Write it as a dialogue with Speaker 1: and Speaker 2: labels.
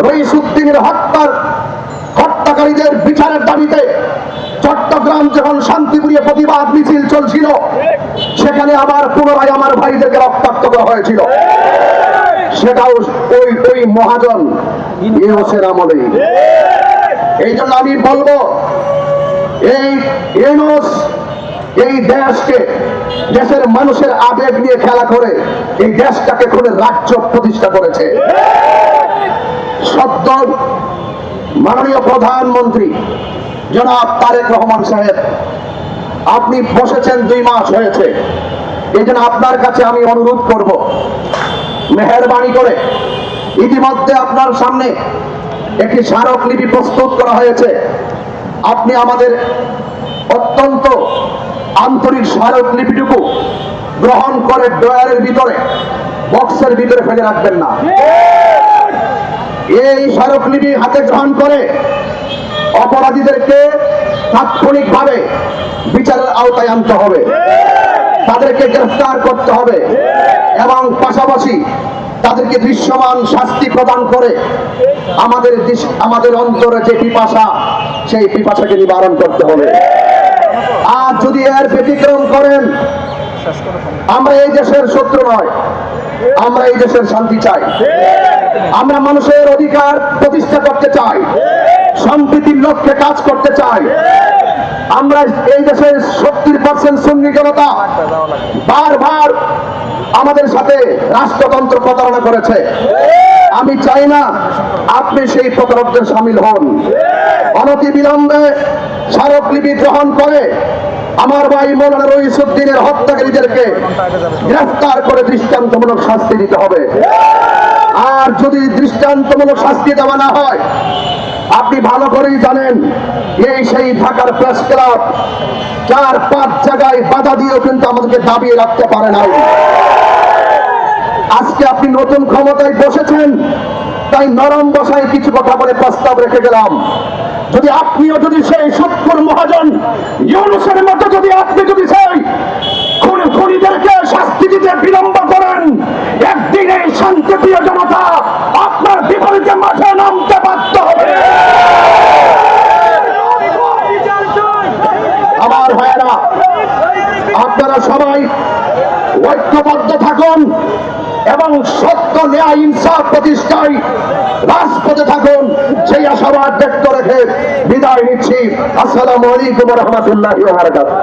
Speaker 1: রইসুদ্দিনের হত্যাকারীদের বিচারের দাবিতে চট্টগ্রাম যখন শান্তিপুরে প্রতিবাদ মিছিল চলছিল, সেখানে আবার পুনরায় আমার ভাইদেরকে রক্তাক্ত করা হয়েছিল। সেটাও ওই মহাজন ইউনূসের আমলে। এই জন্য আমি বলবো, এই ইউনূস এই দেশকে, দেশের মানুষের আবেগ নিয়ে খেলা করে এই দেশটাকে খুনের রাজ্য প্রতিষ্ঠা করেছে। সদ্য মাননীয় প্রধানমন্ত্রী জনাব তারেক রহমান সাহেব, আপনি বসেছেন 2 মাস হয়েছে। এই জন্য আপনার কাছে আমি অনুরোধ করব, মেহেরবানি করে ইতিমধ্যে আপনার সামনে একটি স্মারকলিপি প্রস্তুত করা হয়েছে। আপনি আমাদের অত্যন্ত আন্তরিক স্মারকলিপিটুকু গ্রহণ করে ড্রয়ারের ভিতরে, বক্সের ভিতরে ফেলে রাখবেন না। এই স্মারকলিপি হাতে গ্রহণ করে অপরাধীদেরকে তাৎক্ষণিকভাবে বিচারের আওতায় আনতে হবে, তাদেরকে গ্রেফতার করতে হবে এবং পাশাপাশি তাদেরকে দৃশ্যমান শাস্তি প্রদান করে আমাদের অন্তরে যে পিপাসা, সেই পিপাসাকে নিবারণ করতে হবে। আর যদি এর ব্যতিক্রম করেন, আমরা এই দেশের শত্রু নয়, আমরা এই দেশের শান্তি চাই, আমরা মানুষের অধিকার প্রতিষ্ঠা করতে চাই, সম্প্রীতির লক্ষ্যে কাজ করতে চাই। আমরা এই দেশের 70% সুন্নি জনতা বারবার আমাদের সাথে রাষ্ট্রতন্ত্র প্রতারণা করেছে। আমি চাই না আপনি সেই প্রতারকদের সামিল হন। অনতি বিলম্বে স্মারকলিপি গ্রহণ করে আমার ভাই মৌলানা রইসুদ্দিনের হত্যাকারীদেরকে গ্রেফতার করে দৃষ্টান্তমূলক শাস্তি দিতে হবে। আর যদি দৃষ্টান্তমূলক শাস্তি দেওয়া না হয়, আপনি ভালো করেই জানেন, এই সেই ঢাকার প্রেস ক্লাব 4-5 জায়গায় বাধা দিয়েও কিন্তু আমাদেরকে দাবিয়ে রাখতে পারে নাই। আজকে আপনি নতুন ক্ষমতায় বসেছেন, তাই নরম বসায় কিছু কথা বলে প্রস্তাব রেখে গেলাম। যদি আপনিও যদি সেই সত্তর মহাজন ইউনূসের মতো যদি আপনি যদি সেই খুনিদেরকে শাস্তি দিতে বিলম্ব করেন, একদিন এই শান্তিপ্রিয় জনতা আপনার বিপরীতে মাঠে নামতে বাধ্য হবে। আমার ভাইয়েরা, আপনারা সবাই ঐক্যবদ্ধ থাকুন এবং সত্য ন্যায় ইনসাফ প্রতিষ্ঠায় রাজপথে থাকুন, সেই আশাবাদ ব্যক্ত রেখে বিদায় নিচ্ছি। আসসালামু আলাইকুম ওয়া রাহমাতুল্লাহি ওয়া বারাকাতুহু।